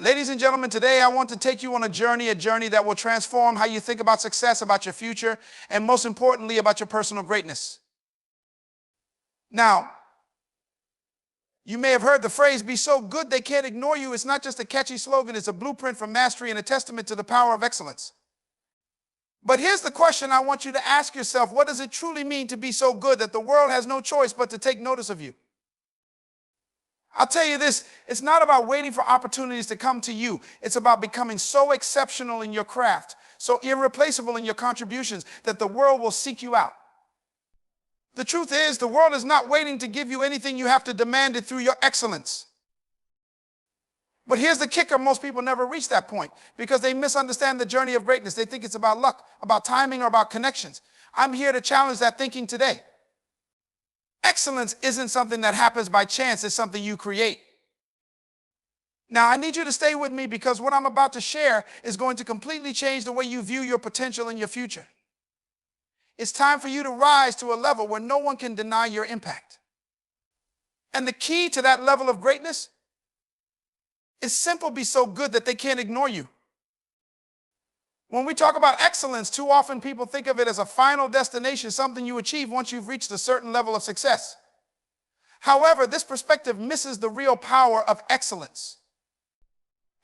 Ladies and gentlemen, today I want to take you on a journey that will transform how you think about success, about your future, and most importantly, about your personal greatness. Now, you may have heard the phrase, be so good they can't ignore you. It's not just a catchy slogan, it's a blueprint for mastery and a testament to the power of excellence. But here's the question I want you to ask yourself. What does it truly mean to be so good that the world has no choice but to take notice of you? I'll tell you this, it's not about waiting for opportunities to come to you. It's about becoming so exceptional in your craft, so irreplaceable in your contributions that the world will seek you out. The truth is, the world is not waiting to give you anything. You have to demand it through your excellence. But here's the kicker. Most people never reach that point because they misunderstand the journey of greatness. They think it's about luck, about timing, or about connections. I'm here to challenge that thinking today. Excellence isn't something that happens by chance. It's something you create. Now, I need you to stay with me because what I'm about to share is going to completely change the way you view your potential and your future. It's time for you to rise to a level where no one can deny your impact. And the key to that level of greatness is simple: be so good that they can't ignore you. When we talk about excellence, too often people think of it as a final destination, something you achieve once you've reached a certain level of success. However, this perspective misses the real power of excellence.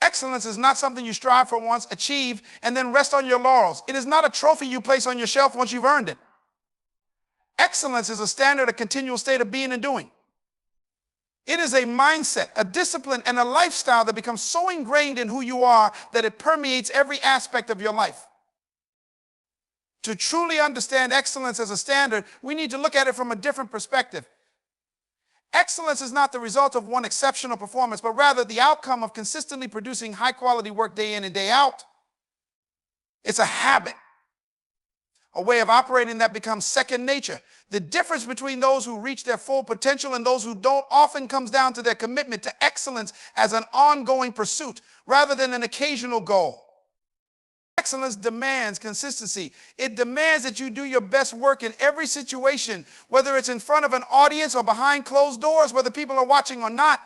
Excellence is not something you strive for once, achieve, and then rest on your laurels. It is not a trophy you place on your shelf once you've earned it. Excellence is a standard, a continual state of being and doing. It is a mindset, a discipline, and a lifestyle that becomes so ingrained in who you are that it permeates every aspect of your life. To truly understand excellence as a standard, we need to look at it from a different perspective. Excellence is not the result of one exceptional performance, but rather the outcome of consistently producing high-quality work day in and day out. It's a habit, a way of operating that becomes second nature. The difference between those who reach their full potential and those who don't often comes down to their commitment to excellence as an ongoing pursuit rather than an occasional goal. Excellence demands consistency. It demands that you do your best work in every situation, whether it's in front of an audience or behind closed doors, whether people are watching or not.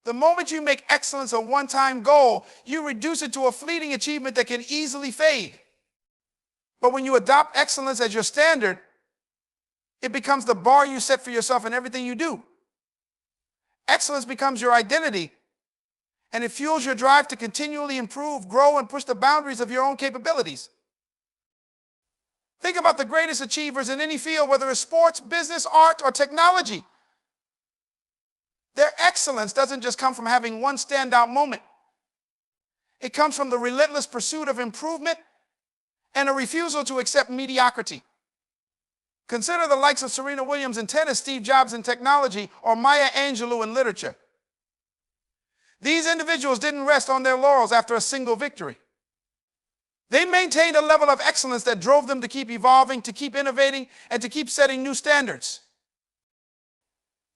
The moment you make excellence a one-time goal, you reduce it to a fleeting achievement that can easily fade. But when you adopt excellence as your standard, it becomes the bar you set for yourself in everything you do. Excellence becomes your identity, and it fuels your drive to continually improve, grow, and push the boundaries of your own capabilities. Think about the greatest achievers in any field, whether it's sports, business, art, or technology. Their excellence doesn't just come from having one standout moment. It comes from the relentless pursuit of improvement and a refusal to accept mediocrity. Consider the likes of Serena Williams in tennis, Steve Jobs in technology, or Maya Angelou in literature. These individuals didn't rest on their laurels after a single victory. They maintained a level of excellence that drove them to keep evolving, to keep innovating, and to keep setting new standards.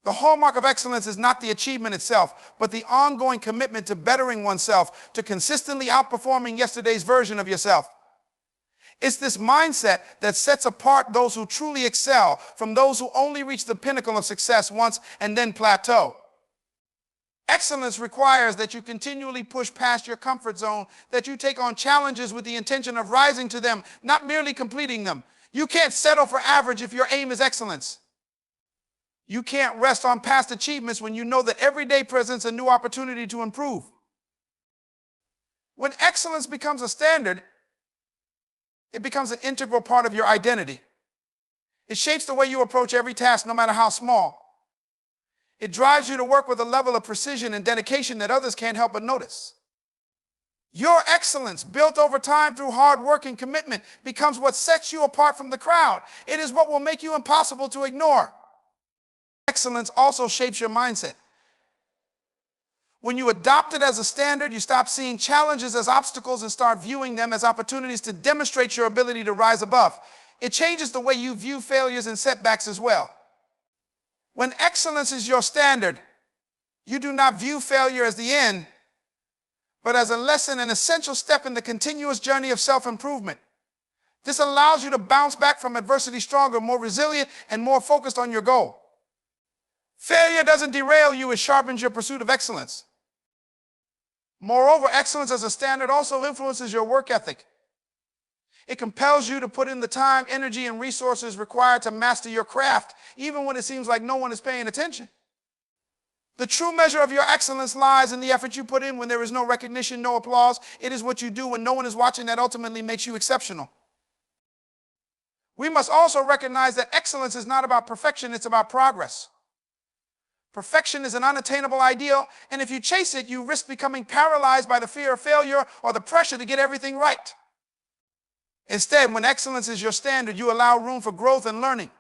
The hallmark of excellence is not the achievement itself, but the ongoing commitment to bettering oneself, to consistently outperforming yesterday's version of yourself. It's this mindset that sets apart those who truly excel from those who only reach the pinnacle of success once and then plateau. Excellence requires that you continually push past your comfort zone, that you take on challenges with the intention of rising to them, not merely completing them. You can't settle for average if your aim is excellence. You can't rest on past achievements when you know that every day presents a new opportunity to improve. When excellence becomes a standard, it becomes an integral part of your identity. It shapes the way you approach every task, no matter how small. It drives you to work with a level of precision and dedication that others can't help but notice. Your excellence, built over time through hard work and commitment, becomes what sets you apart from the crowd. It is what will make you impossible to ignore. Excellence also shapes your mindset. When you adopt it as a standard, you stop seeing challenges as obstacles and start viewing them as opportunities to demonstrate your ability to rise above. It changes the way you view failures and setbacks as well. When excellence is your standard, you do not view failure as the end, but as a lesson, an essential step in the continuous journey of self-improvement. This allows you to bounce back from adversity stronger, more resilient, and more focused on your goal. Failure doesn't derail you, it sharpens your pursuit of excellence. Moreover, excellence as a standard also influences your work ethic. It compels you to put in the time, energy, and resources required to master your craft, even when it seems like no one is paying attention. The true measure of your excellence lies in the effort you put in when there is no recognition, no applause. It is what you do when no one is watching that ultimately makes you exceptional. We must also recognize that excellence is not about perfection, it's about progress. Perfection is an unattainable ideal, and if you chase it, you risk becoming paralyzed by the fear of failure or the pressure to get everything right. Instead, when excellence is your standard, you allow room for growth and learning.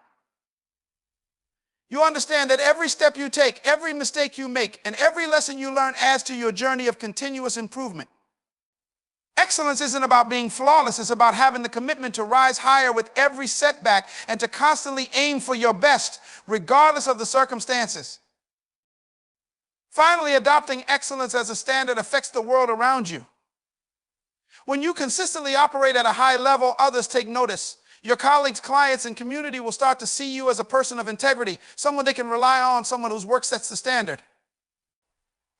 You understand that every step you take, every mistake you make, and every lesson you learn adds to your journey of continuous improvement. Excellence isn't about being flawless, it's about having the commitment to rise higher with every setback and to constantly aim for your best, regardless of the circumstances. Finally, adopting excellence as a standard affects the world around you. When you consistently operate at a high level, others take notice. Your colleagues, clients, and community will start to see you as a person of integrity, someone they can rely on, someone whose work sets the standard.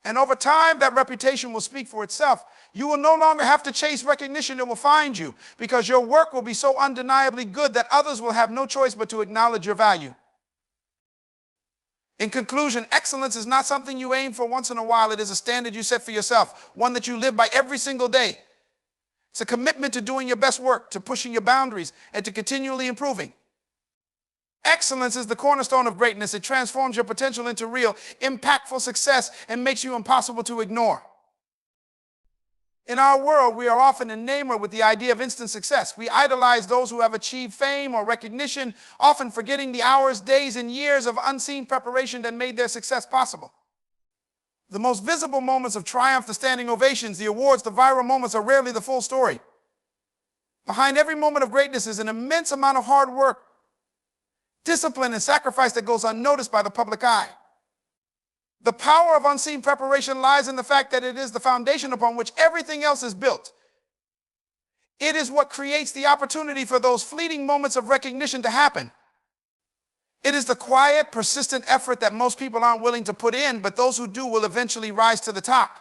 And over time, that reputation will speak for itself. You will no longer have to chase recognition, it will find you, because your work will be so undeniably good that others will have no choice but to acknowledge your value. In conclusion, excellence is not something you aim for once in a while. It is a standard you set for yourself, one that you live by every single day. It's a commitment to doing your best work, to pushing your boundaries, and to continually improving. Excellence is the cornerstone of greatness. It transforms your potential into real, impactful success and makes you impossible to ignore. In our world, we are often enamored with the idea of instant success. We idolize those who have achieved fame or recognition, often forgetting the hours, days, and years of unseen preparation that made their success possible. The most visible moments of triumph, the standing ovations, the awards, the viral moments are rarely the full story. Behind every moment of greatness is an immense amount of hard work, discipline, and sacrifice that goes unnoticed by the public eye. The power of unseen preparation lies in the fact that it is the foundation upon which everything else is built. It is what creates the opportunity for those fleeting moments of recognition to happen. It is the quiet, persistent effort that most people aren't willing to put in, but those who do will eventually rise to the top.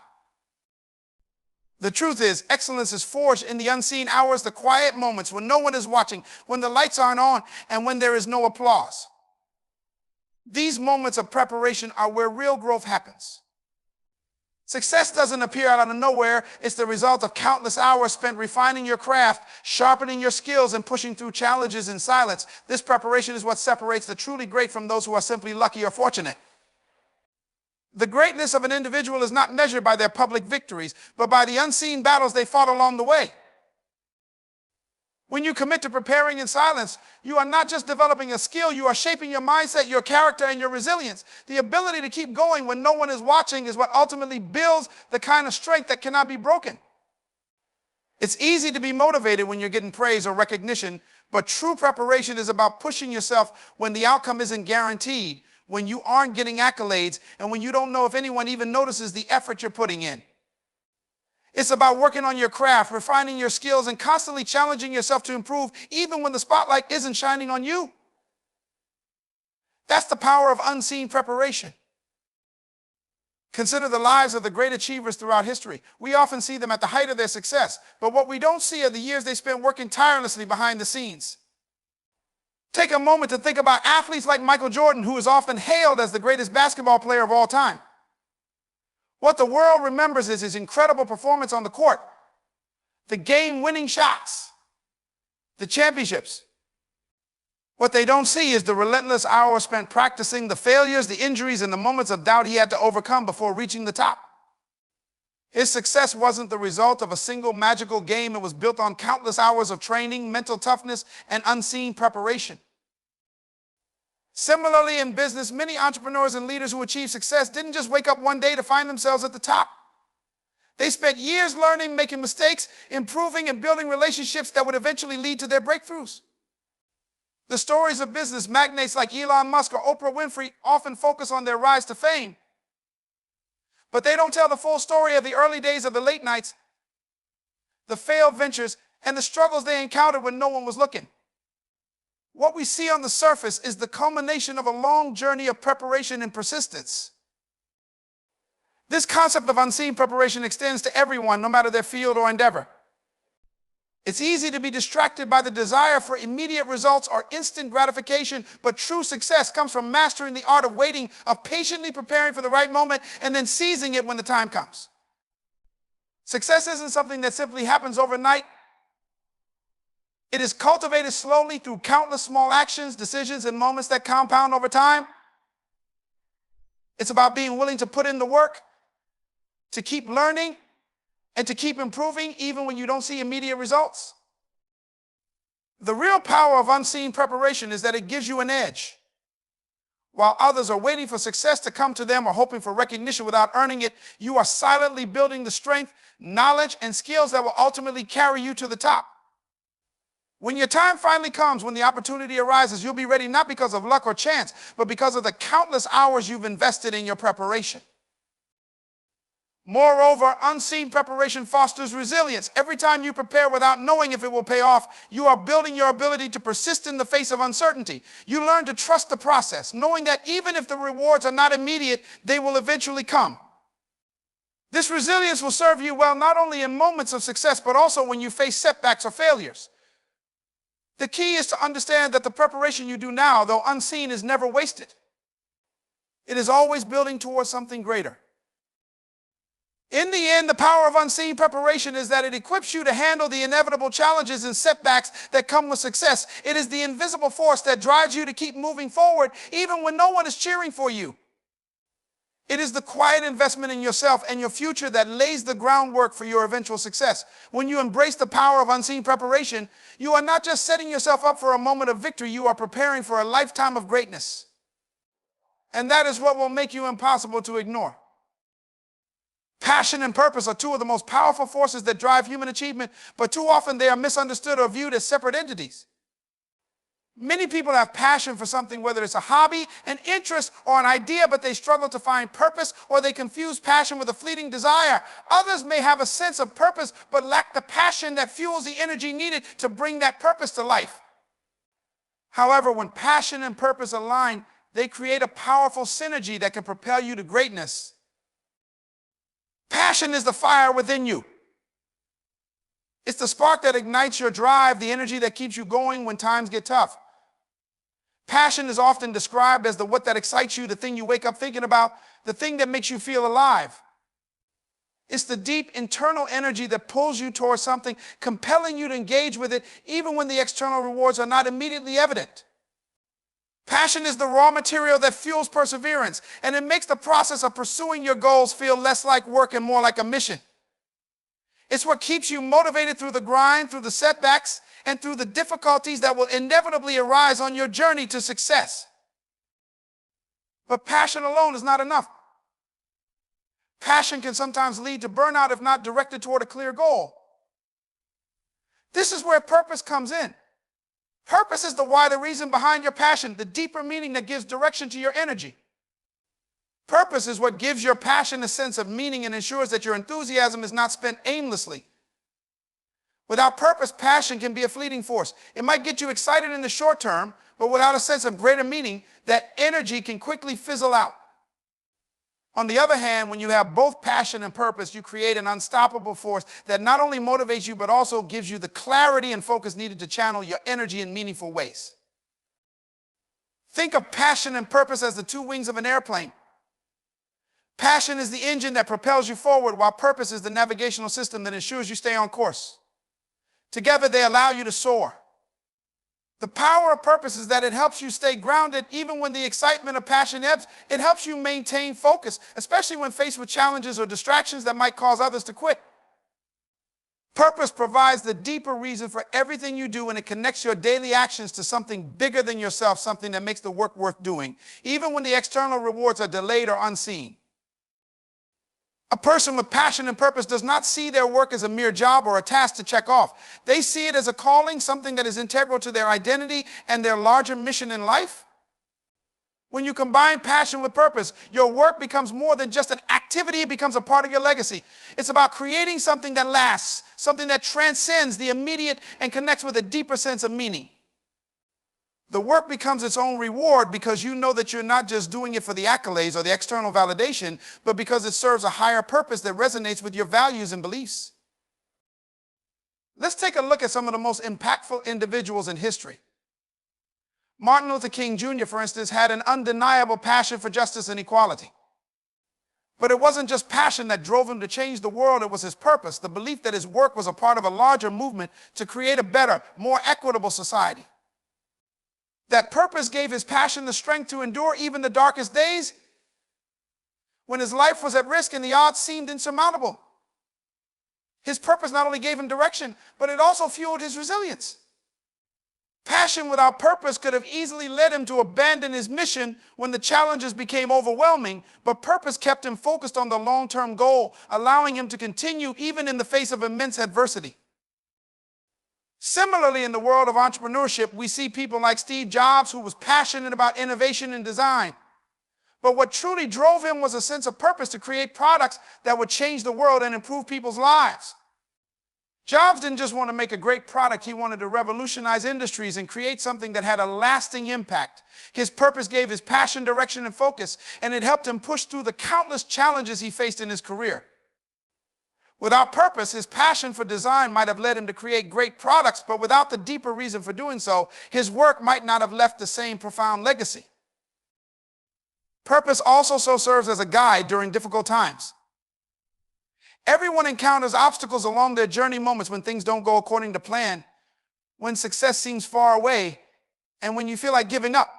The truth is, excellence is forged in the unseen hours, the quiet moments when no one is watching, when the lights aren't on, and when there is no applause. These moments of preparation are where real growth happens. Success doesn't appear out of nowhere. It's the result of countless hours spent refining your craft, sharpening your skills, and pushing through challenges in silence. This preparation is what separates the truly great from those who are simply lucky or fortunate. The greatness of an individual is not measured by their public victories, but by the unseen battles they fought along the way. When you commit to preparing in silence, you are not just developing a skill, you are shaping your mindset, your character, and your resilience. The ability to keep going when no one is watching is what ultimately builds the kind of strength that cannot be broken. It's easy to be motivated when you're getting praise or recognition, but true preparation is about pushing yourself when the outcome isn't guaranteed, when you aren't getting accolades, and when you don't know if anyone even notices the effort you're putting in. It's about working on your craft, refining your skills, and constantly challenging yourself to improve, even when the spotlight isn't shining on you. That's the power of unseen preparation. Consider the lives of the great achievers throughout history. We often see them at the height of their success, but what we don't see are the years they spent working tirelessly behind the scenes. Take a moment to think about athletes like Michael Jordan, who is often hailed as the greatest basketball player of all time. What the world remembers is his incredible performance on the court, the game-winning shots, the championships. What they don't see is the relentless hours spent practicing, the failures, the injuries, and the moments of doubt he had to overcome before reaching the top. His success wasn't the result of a single magical game. It was built on countless hours of training, mental toughness, and unseen preparation. Similarly, in business, many entrepreneurs and leaders who achieve success didn't just wake up one day to find themselves at the top. They spent years learning, making mistakes, improving, and building relationships that would eventually lead to their breakthroughs. The stories of business magnates like Elon Musk or Oprah Winfrey often focus on their rise to fame, but they don't tell the full story of the early days of the late nights, the failed ventures, and the struggles they encountered when no one was looking. What we see on the surface is the culmination of a long journey of preparation and persistence. This concept of unseen preparation extends to everyone, no matter their field or endeavor. It's easy to be distracted by the desire for immediate results or instant gratification, but true success comes from mastering the art of waiting, of patiently preparing for the right moment, and then seizing it when the time comes. Success isn't something that simply happens overnight. It is cultivated slowly through countless small actions, decisions, and moments that compound over time. It's about being willing to put in the work, to keep learning, and to keep improving even when you don't see immediate results. The real power of unseen preparation is that it gives you an edge. While others are waiting for success to come to them or hoping for recognition without earning it, you are silently building the strength, knowledge, and skills that will ultimately carry you to the top. When your time finally comes, when the opportunity arises, you'll be ready not because of luck or chance, but because of the countless hours you've invested in your preparation. Moreover, unseen preparation fosters resilience. Every time you prepare without knowing if it will pay off, you are building your ability to persist in the face of uncertainty. You learn to trust the process, knowing that even if the rewards are not immediate, they will eventually come. This resilience will serve you well not only in moments of success, but also when you face setbacks or failures. The key is to understand that the preparation you do now, though unseen, is never wasted. It is always building towards something greater. In the end, the power of unseen preparation is that it equips you to handle the inevitable challenges and setbacks that come with success. It is the invisible force that drives you to keep moving forward even when no one is cheering for you. It is the quiet investment in yourself and your future that lays the groundwork for your eventual success. When you embrace the power of unseen preparation, you are not just setting yourself up for a moment of victory, you are preparing for a lifetime of greatness. And that is what will make you impossible to ignore. Passion and purpose are two of the most powerful forces that drive human achievement, but too often they are misunderstood or viewed as separate entities. Many people have passion for something, whether it's a hobby, an interest, or an idea, but they struggle to find purpose, or they confuse passion with a fleeting desire. Others may have a sense of purpose, but lack the passion that fuels the energy needed to bring that purpose to life. However, when passion and purpose align, they create a powerful synergy that can propel you to greatness. Passion is the fire within you. It's the spark that ignites your drive, the energy that keeps you going when times get tough. Passion is often described as the what that excites you, the thing you wake up thinking about, the thing that makes you feel alive. It's the deep internal energy that pulls you towards something, compelling you to engage with it even when the external rewards are not immediately evident. Passion is the raw material that fuels perseverance, and it makes the process of pursuing your goals feel less like work and more like a mission. It's what keeps you motivated through the grind, through the setbacks, and through the difficulties that will inevitably arise on your journey to success. But passion alone is not enough. Passion can sometimes lead to burnout if not directed toward a clear goal. This is where purpose comes in. Purpose is the why, the reason behind your passion, the deeper meaning that gives direction to your energy. Purpose is what gives your passion a sense of meaning and ensures that your enthusiasm is not spent aimlessly. Without purpose, passion can be a fleeting force. It might get you excited in the short term, but without a sense of greater meaning, that energy can quickly fizzle out. On the other hand, when you have both passion and purpose, you create an unstoppable force that not only motivates you, but also gives you the clarity and focus needed to channel your energy in meaningful ways. Think of passion and purpose as the two wings of an airplane. Passion is the engine that propels you forward, while purpose is the navigational system that ensures you stay on course. Together, they allow you to soar. The power of purpose is that it helps you stay grounded even when the excitement of passion ebbs. It helps you maintain focus, especially when faced with challenges or distractions that might cause others to quit. Purpose provides the deeper reason for everything you do, and it connects your daily actions to something bigger than yourself, something that makes the work worth doing, even when the external rewards are delayed or unseen. A person with passion and purpose does not see their work as a mere job or a task to check off. They see it as a calling, something that is integral to their identity and their larger mission in life. When you combine passion with purpose, your work becomes more than just an activity, it becomes a part of your legacy. It's about creating something that lasts, something that transcends the immediate and connects with a deeper sense of meaning. The work becomes its own reward because you know that you're not just doing it for the accolades or the external validation, but because it serves a higher purpose that resonates with your values and beliefs. Let's take a look at some of the most impactful individuals in history. Martin Luther King Jr., for instance, had an undeniable passion for justice and equality. But it wasn't just passion that drove him to change the world, it was his purpose, the belief that his work was a part of a larger movement to create a better, more equitable society. That purpose gave his passion the strength to endure even the darkest days when his life was at risk and the odds seemed insurmountable. His purpose not only gave him direction, but it also fueled his resilience. Passion without purpose could have easily led him to abandon his mission when the challenges became overwhelming, but purpose kept him focused on the long-term goal, allowing him to continue even in the face of immense adversity. Similarly, in the world of entrepreneurship, we see people like Steve Jobs, who was passionate about innovation and design. But what truly drove him was a sense of purpose to create products that would change the world and improve people's lives. Jobs didn't just want to make a great product, he wanted to revolutionize industries and create something that had a lasting impact. His purpose gave his passion, direction, and focus, and it helped him push through the countless challenges he faced in his career. Without purpose, his passion for design might have led him to create great products, but without the deeper reason for doing so, his work might not have left the same profound legacy. Purpose also serves as a guide during difficult times. Everyone encounters obstacles along their journey, moments when things don't go according to plan, when success seems far away, and when you feel like giving up.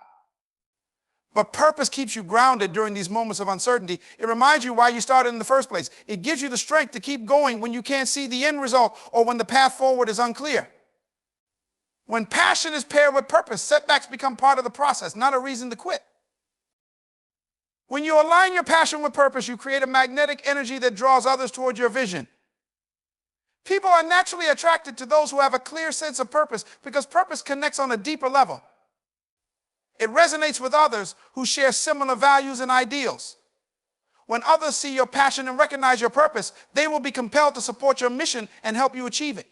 But purpose keeps you grounded during these moments of uncertainty. It reminds you why you started in the first place. It gives you the strength to keep going when you can't see the end result or when the path forward is unclear. When passion is paired with purpose, setbacks become part of the process, not a reason to quit. When you align your passion with purpose, you create a magnetic energy that draws others towards your vision. People are naturally attracted to those who have a clear sense of purpose because purpose connects on a deeper level. It resonates with others who share similar values and ideals. When others see your passion and recognize your purpose, they will be compelled to support your mission and help you achieve it.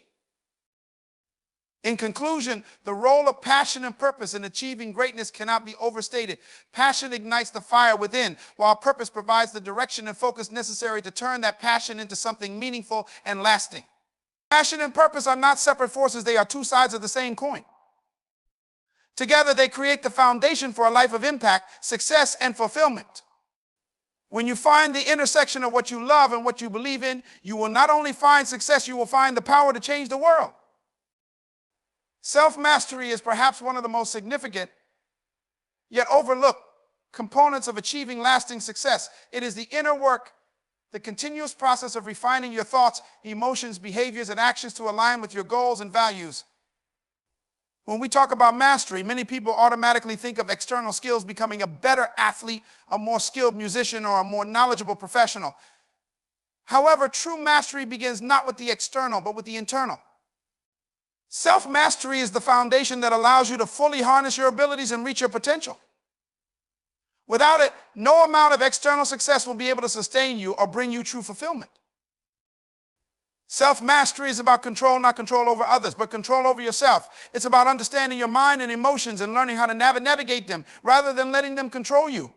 In conclusion, the role of passion and purpose in achieving greatness cannot be overstated. Passion ignites the fire within, while purpose provides the direction and focus necessary to turn that passion into something meaningful and lasting. Passion and purpose are not separate forces, they are two sides of the same coin. Together, they create the foundation for a life of impact, success, and fulfillment. When you find the intersection of what you love and what you believe in, you will not only find success, you will find the power to change the world. Self-mastery is perhaps one of the most significant, yet overlooked, components of achieving lasting success. It is the inner work, the continuous process of refining your thoughts, emotions, behaviors, and actions to align with your goals and values. When we talk about mastery, many people automatically think of external skills, becoming a better athlete, a more skilled musician, or a more knowledgeable professional. However, true mastery begins not with the external, but with the internal. Self-mastery is the foundation that allows you to fully harness your abilities and reach your potential. Without it, no amount of external success will be able to sustain you or bring you true fulfillment. Self-mastery is about control, not control over others, but control over yourself. It's about understanding your mind and emotions and learning how to navigate them rather than letting them control you.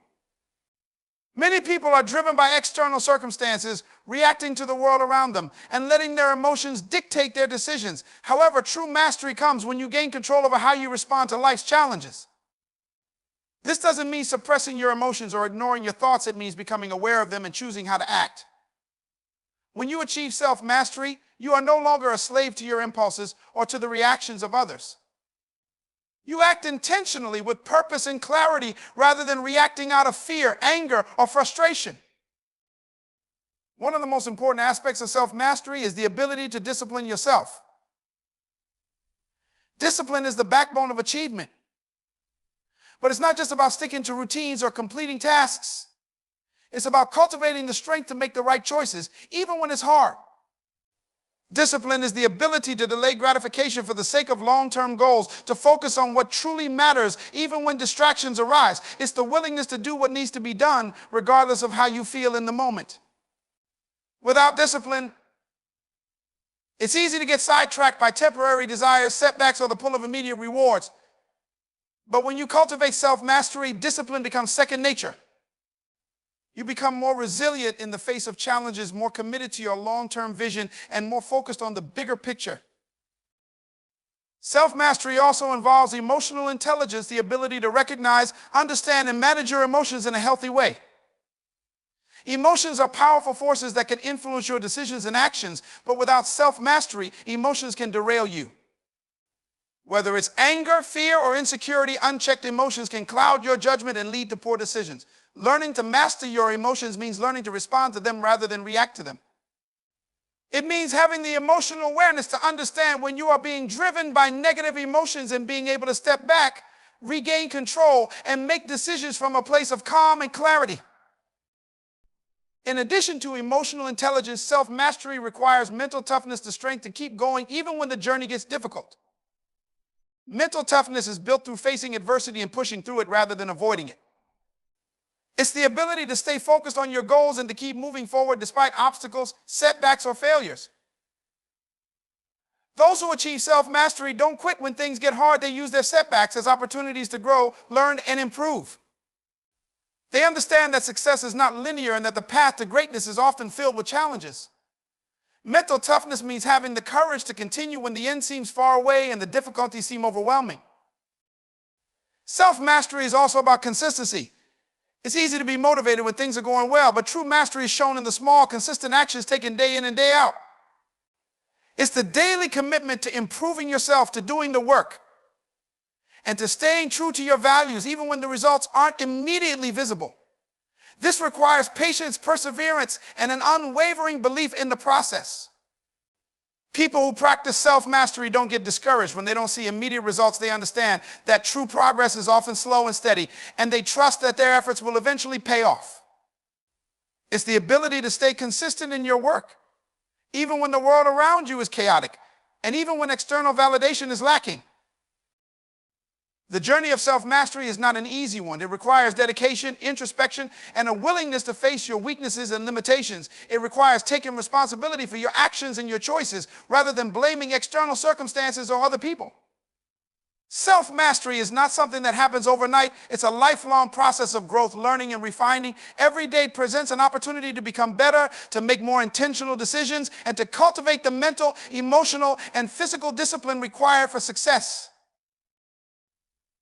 Many people are driven by external circumstances, reacting to the world around them and letting their emotions dictate their decisions. However, true mastery comes when you gain control over how you respond to life's challenges. This doesn't mean suppressing your emotions or ignoring your thoughts. It means becoming aware of them and choosing how to act. When you achieve self-mastery, you are no longer a slave to your impulses or to the reactions of others. You act intentionally with purpose and clarity rather than reacting out of fear, anger, or frustration. One of the most important aspects of self-mastery is the ability to discipline yourself. Discipline is the backbone of achievement. But it's not just about sticking to routines or completing tasks. It's about cultivating the strength to make the right choices, even when it's hard. Discipline is the ability to delay gratification for the sake of long-term goals, to focus on what truly matters, even when distractions arise. It's the willingness to do what needs to be done, regardless of how you feel in the moment. Without discipline, it's easy to get sidetracked by temporary desires, setbacks, or the pull of immediate rewards. But when you cultivate self-mastery, discipline becomes second nature. You become more resilient in the face of challenges, more committed to your long-term vision, and more focused on the bigger picture. Self-mastery also involves emotional intelligence, the ability to recognize, understand, and manage your emotions in a healthy way. Emotions are powerful forces that can influence your decisions and actions, but without self-mastery, emotions can derail you. Whether it's anger, fear, or insecurity, unchecked emotions can cloud your judgment and lead to poor decisions. Learning to master your emotions means learning to respond to them rather than react to them. It means having the emotional awareness to understand when you are being driven by negative emotions and being able to step back, regain control, and make decisions from a place of calm and clarity. In addition to emotional intelligence, self-mastery requires mental toughness, the strength to keep going even when the journey gets difficult. Mental toughness is built through facing adversity and pushing through it rather than avoiding it. It's the ability to stay focused on your goals and to keep moving forward despite obstacles, setbacks, or failures. Those who achieve self-mastery don't quit when things get hard. They use their setbacks as opportunities to grow, learn, and improve. They understand that success is not linear and that the path to greatness is often filled with challenges. Mental toughness means having the courage to continue when the end seems far away and the difficulties seem overwhelming. Self-mastery is also about consistency. It's easy to be motivated when things are going well, but true mastery is shown in the small, consistent actions taken day in and day out. It's the daily commitment to improving yourself, to doing the work, and to staying true to your values even when the results aren't immediately visible. This requires patience, perseverance, and an unwavering belief in the process. People who practice self-mastery don't get discouraged when they don't see immediate results. They understand that true progress is often slow and steady, and they trust that their efforts will eventually pay off. It's the ability to stay consistent in your work, even when the world around you is chaotic, and even when external validation is lacking. The journey of self-mastery is not an easy one. It requires dedication, introspection, and a willingness to face your weaknesses and limitations. It requires taking responsibility for your actions and your choices rather than blaming external circumstances or other people. Self-mastery is not something that happens overnight. It's a lifelong process of growth, learning, and refining. Every day presents an opportunity to become better, to make more intentional decisions, and to cultivate the mental, emotional, and physical discipline required for success.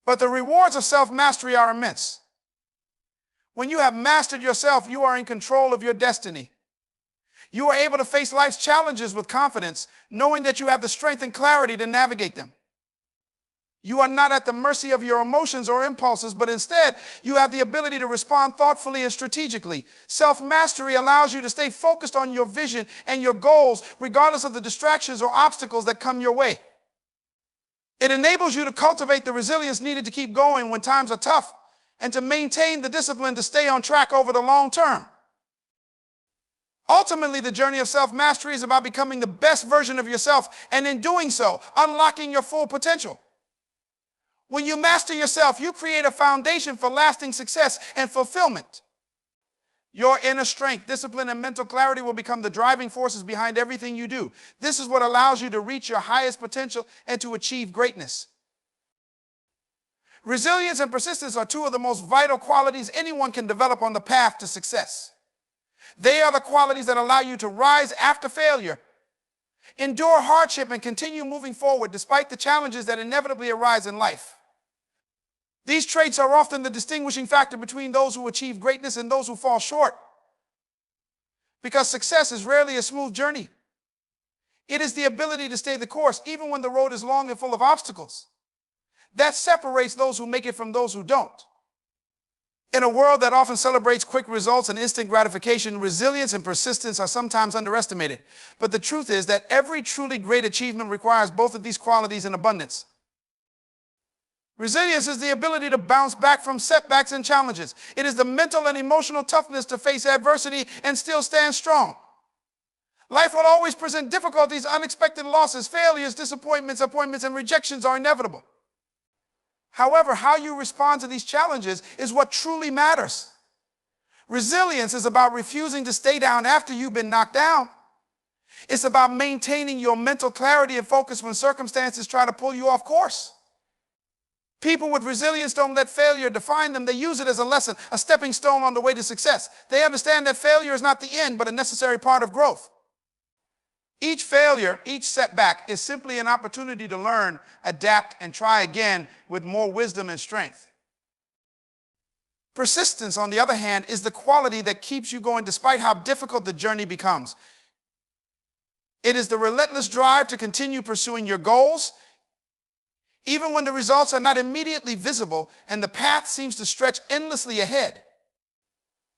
But the rewards of self-mastery are immense. When you have mastered yourself, you are in control of your destiny. You are able to face life's challenges with confidence, knowing that you have the strength and clarity to navigate them. You are not at the mercy of your emotions or impulses, but instead, you have the ability to respond thoughtfully and strategically. Self-mastery allows you to stay focused on your vision and your goals, regardless of the distractions or obstacles that come your way. It enables you to cultivate the resilience needed to keep going when times are tough and to maintain the discipline to stay on track over the long term. Ultimately, the journey of self-mastery is about becoming the best version of yourself and in doing so, unlocking your full potential. When you master yourself, you create a foundation for lasting success and fulfillment. Your inner strength, discipline, and mental clarity will become the driving forces behind everything you do. This is what allows you to reach your highest potential and to achieve greatness. Resilience and persistence are two of the most vital qualities anyone can develop on the path to success. They are the qualities that allow you to rise after failure, endure hardship, and continue moving forward despite the challenges that inevitably arise in life. These traits are often the distinguishing factor between those who achieve greatness and those who fall short. Because success is rarely a smooth journey. It is the ability to stay the course even when the road is long and full of obstacles. That separates those who make it from those who don't. In a world that often celebrates quick results and instant gratification, resilience and persistence are sometimes underestimated. But the truth is that every truly great achievement requires both of these qualities in abundance. Resilience is the ability to bounce back from setbacks and challenges. It is the mental and emotional toughness to face adversity and still stand strong. Life will always present difficulties, unexpected losses, failures, disappointments, appointments, and rejections are inevitable. However, how you respond to these challenges is what truly matters. Resilience is about refusing to stay down after you've been knocked down. It's about maintaining your mental clarity and focus when circumstances try to pull you off course. People with resilience don't let failure define them. They use it as a lesson, a stepping stone on the way to success. They understand that failure is not the end, but a necessary part of growth. Each failure, each setback is simply an opportunity to learn, adapt, and try again with more wisdom and strength. Persistence, on the other hand, is the quality that keeps you going despite how difficult the journey becomes. It is the relentless drive to continue pursuing your goals, even when the results are not immediately visible and the path seems to stretch endlessly ahead.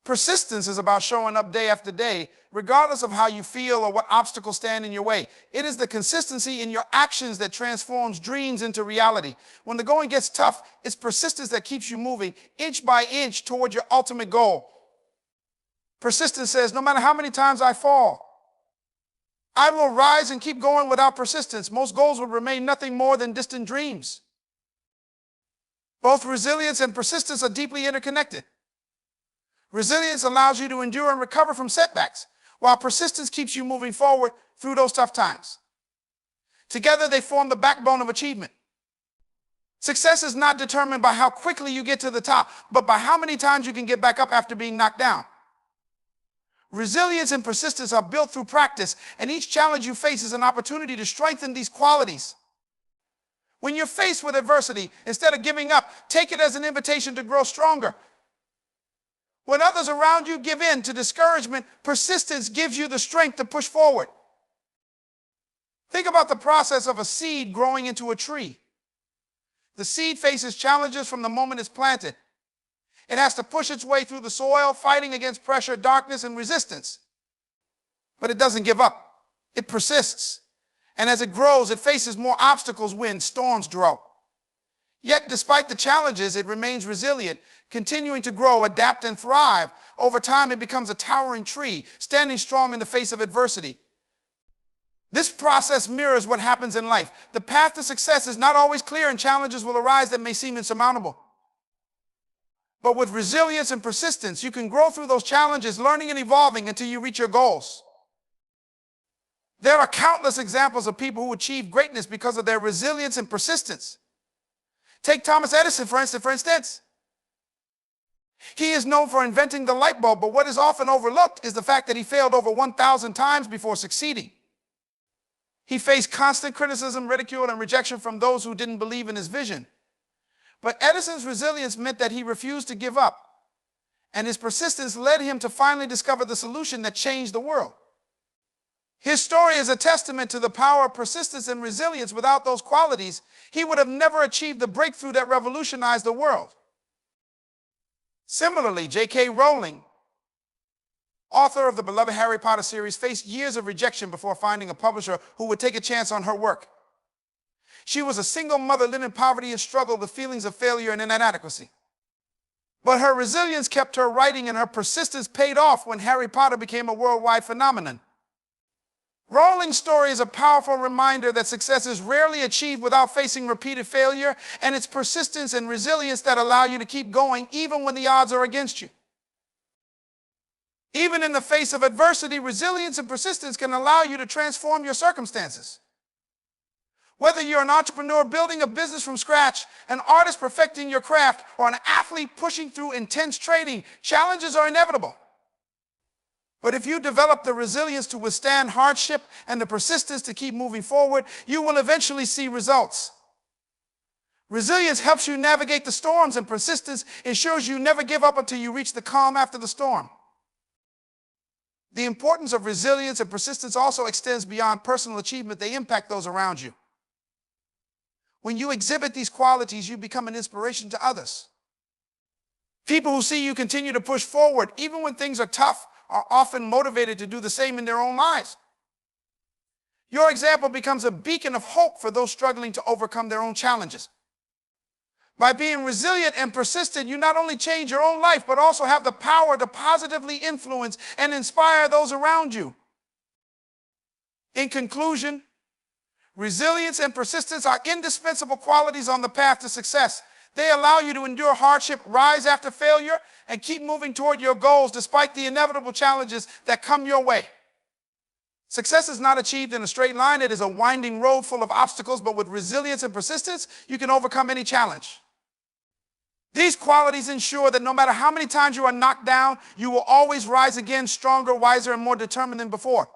Persistence is about showing up day after day, regardless of how you feel or what obstacles stand in your way. It is the consistency in your actions that transforms dreams into reality. When the going gets tough, it's persistence that keeps you moving inch by inch toward your ultimate goal. Persistence says, no matter how many times I fall, I will rise and keep going. Without persistence, most goals will remain nothing more than distant dreams. Both resilience and persistence are deeply interconnected. Resilience allows you to endure and recover from setbacks, while persistence keeps you moving forward through those tough times. Together, they form the backbone of achievement. Success is not determined by how quickly you get to the top, but by how many times you can get back up after being knocked down. Resilience and persistence are built through practice, and each challenge you face is an opportunity to strengthen these qualities. When you're faced with adversity, instead of giving up, take it as an invitation to grow stronger. When others around you give in to discouragement, persistence gives you the strength to push forward. Think about the process of a seed growing into a tree. The seed faces challenges from the moment it's planted. It has to push its way through the soil, fighting against pressure, darkness, and resistance. But it doesn't give up. It persists. And as it grows, it faces more obstacles, winds, storms, drought. Yet, despite the challenges, it remains resilient, continuing to grow, adapt, and thrive. Over time, it becomes a towering tree, standing strong in the face of adversity. This process mirrors what happens in life. The path to success is not always clear, and challenges will arise that may seem insurmountable. But with resilience and persistence, you can grow through those challenges, learning and evolving until you reach your goals. There are countless examples of people who achieve greatness because of their resilience and persistence. Take Thomas Edison, for instance. He is known for inventing the light bulb, but what is often overlooked is the fact that he failed over 1,000 times before succeeding. He faced constant criticism, ridicule, and rejection from those who didn't believe in his vision. But Edison's resilience meant that he refused to give up, and his persistence led him to finally discover the solution that changed the world. His story is a testament to the power of persistence and resilience. Without those qualities, he would have never achieved the breakthrough that revolutionized the world. Similarly, J.K. Rowling, author of the beloved Harry Potter series, faced years of rejection before finding a publisher who would take a chance on her work. She was a single mother living in poverty and struggled with feelings of failure and inadequacy. But her resilience kept her writing, and her persistence paid off when Harry Potter became a worldwide phenomenon. Rowling's story is a powerful reminder that success is rarely achieved without facing repeated failure, and it's persistence and resilience that allow you to keep going even when the odds are against you. Even in the face of adversity, resilience and persistence can allow you to transform your circumstances. Whether you're an entrepreneur building a business from scratch, an artist perfecting your craft, or an athlete pushing through intense training, challenges are inevitable. But if you develop the resilience to withstand hardship and the persistence to keep moving forward, you will eventually see results. Resilience helps you navigate the storms, and persistence ensures you never give up until you reach the calm after the storm. The importance of resilience and persistence also extends beyond personal achievement. They impact those around you. When you exhibit these qualities, you become an inspiration to others. People who see you continue to push forward, even when things are tough, are often motivated to do the same in their own lives. Your example becomes a beacon of hope for those struggling to overcome their own challenges. By being resilient and persistent, you not only change your own life, but also have the power to positively influence and inspire those around you. In conclusion, resilience and persistence are indispensable qualities on the path to success. They allow you to endure hardship, rise after failure, and keep moving toward your goals despite the inevitable challenges that come your way. Success is not achieved in a straight line. It is a winding road full of obstacles, but with resilience and persistence, you can overcome any challenge. These qualities ensure that no matter how many times you are knocked down, you will always rise again stronger, wiser, and more determined than before.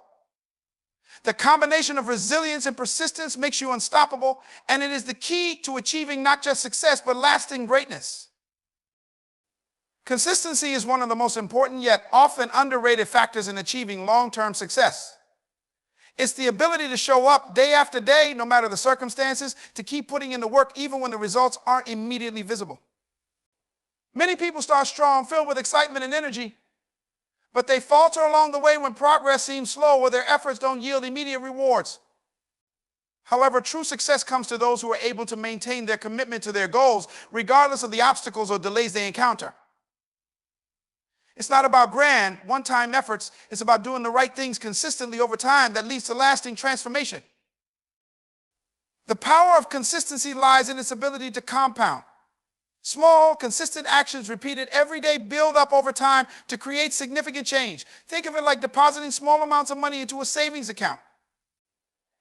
The combination of resilience and persistence makes you unstoppable, and it is the key to achieving not just success, but lasting greatness. Consistency is one of the most important yet often underrated factors in achieving long-term success. It's the ability to show up day after day, no matter the circumstances, to keep putting in the work even when the results aren't immediately visible. Many people start strong, filled with excitement and energy, but they falter along the way when progress seems slow or their efforts don't yield immediate rewards. However, true success comes to those who are able to maintain their commitment to their goals, regardless of the obstacles or delays they encounter. It's not about grand, one-time efforts. It's about doing the right things consistently over time that leads to lasting transformation. The power of consistency lies in its ability to compound. Small, consistent actions repeated every day build up over time to create significant change. Think of it like depositing small amounts of money into a savings account.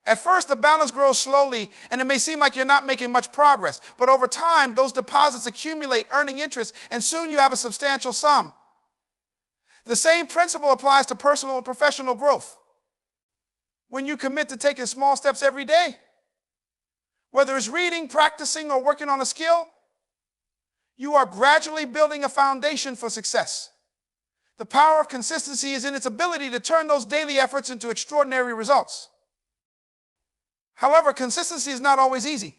At first, the balance grows slowly, and it may seem like you're not making much progress. But over time, those deposits accumulate, earning interest, and soon you have a substantial sum. The same principle applies to personal and professional growth. When you commit to taking small steps every day, whether it's reading, practicing, or working on a skill, you are gradually building a foundation for success. The power of consistency is in its ability to turn those daily efforts into extraordinary results. However, consistency is not always easy.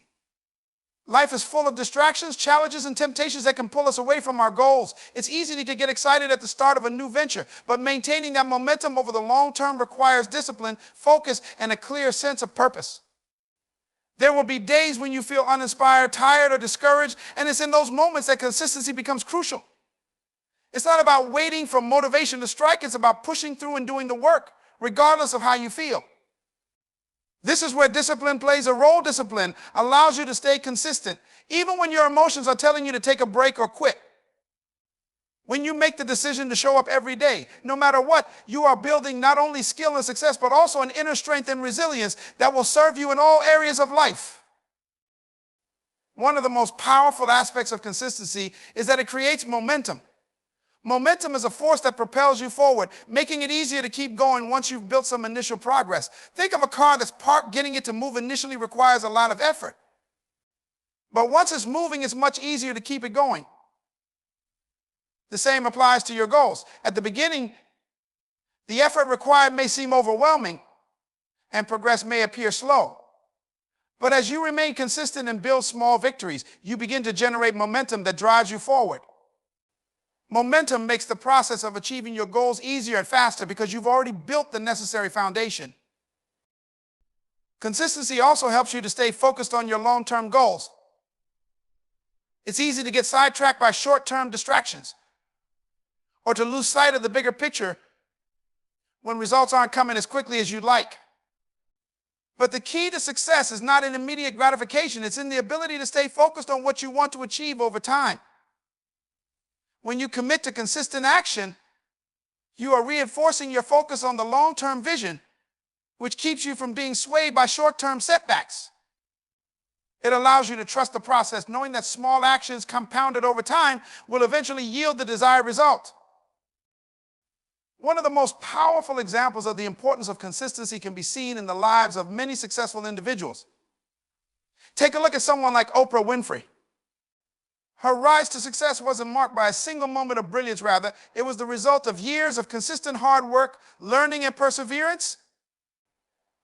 Life is full of distractions, challenges, and temptations that can pull us away from our goals. It's easy to get excited at the start of a new venture, but maintaining that momentum over the long term requires discipline, focus, and a clear sense of purpose. There will be days when you feel uninspired, tired, or discouraged, and it's in those moments that consistency becomes crucial. It's not about waiting for motivation to strike, it's about pushing through and doing the work, regardless of how you feel. This is where discipline plays a role. Discipline allows you to stay consistent, even when your emotions are telling you to take a break or quit. When you make the decision to show up every day, no matter what, you are building not only skill and success, but also an inner strength and resilience that will serve you in all areas of life. One of the most powerful aspects of consistency is that it creates momentum. Momentum is a force that propels you forward, making it easier to keep going once you've built some initial progress. Think of a car that's parked. Getting it to move initially requires a lot of effort. But once it's moving, it's much easier to keep it going. The same applies to your goals. At the beginning, the effort required may seem overwhelming, and progress may appear slow. But as you remain consistent and build small victories, you begin to generate momentum that drives you forward. Momentum makes the process of achieving your goals easier and faster because you've already built the necessary foundation. Consistency also helps you to stay focused on your long-term goals. It's easy to get sidetracked by short-term distractions or to lose sight of the bigger picture when results aren't coming as quickly as you'd like. But the key to success is not in immediate gratification. It's in the ability to stay focused on what you want to achieve over time. When you commit to consistent action, you are reinforcing your focus on the long-term vision, which keeps you from being swayed by short-term setbacks. It allows you to trust the process, knowing that small actions compounded over time will eventually yield the desired result. One of the most powerful examples of the importance of consistency can be seen in the lives of many successful individuals. Take a look at someone like Oprah Winfrey. Her rise to success wasn't marked by a single moment of brilliance, rather, it was the result of years of consistent hard work, learning, and perseverance.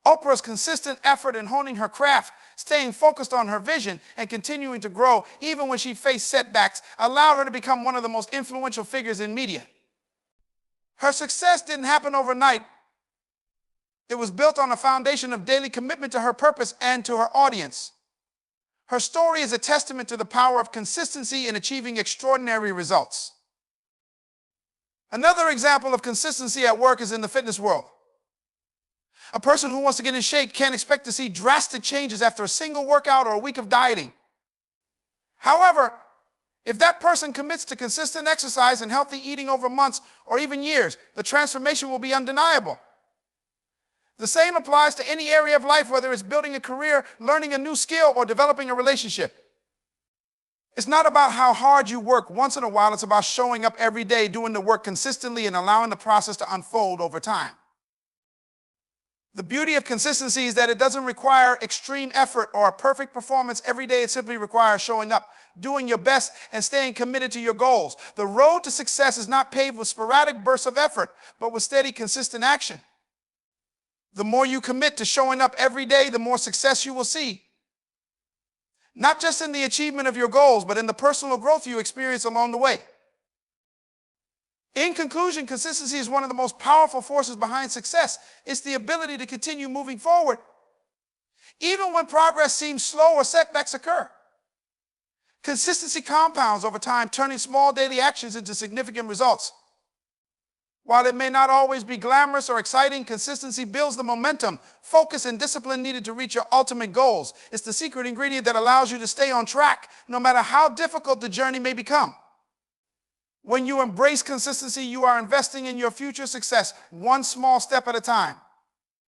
Oprah's consistent effort in honing her craft, staying focused on her vision, and continuing to grow, even when she faced setbacks, allowed her to become one of the most influential figures in media. Her success didn't happen overnight. It was built on a foundation of daily commitment to her purpose and to her audience. Her story is a testament to the power of consistency in achieving extraordinary results. Another example of consistency at work is in the fitness world. A person who wants to get in shape can't expect to see drastic changes after a single workout or a week of dieting. However, if that person commits to consistent exercise and healthy eating over months or even years, the transformation will be undeniable. The same applies to any area of life, whether it's building a career, learning a new skill, or developing a relationship. It's not about how hard you work once in a while. It's about showing up every day, doing the work consistently, and allowing the process to unfold over time. The beauty of consistency is that it doesn't require extreme effort or a perfect performance every day. It simply requires showing up, doing your best, and staying committed to your goals. The road to success is not paved with sporadic bursts of effort, but with steady, consistent action. The more you commit to showing up every day, the more success you will see. Not just in the achievement of your goals, but in the personal growth you experience along the way. In conclusion, consistency is one of the most powerful forces behind success. It's the ability to continue moving forward, even when progress seems slow or setbacks occur. Consistency compounds over time, turning small daily actions into significant results. While it may not always be glamorous or exciting, consistency builds the momentum, focus, and discipline needed to reach your ultimate goals. It's the secret ingredient that allows you to stay on track, no matter how difficult the journey may become. When you embrace consistency, you are investing in your future success, one small step at a time.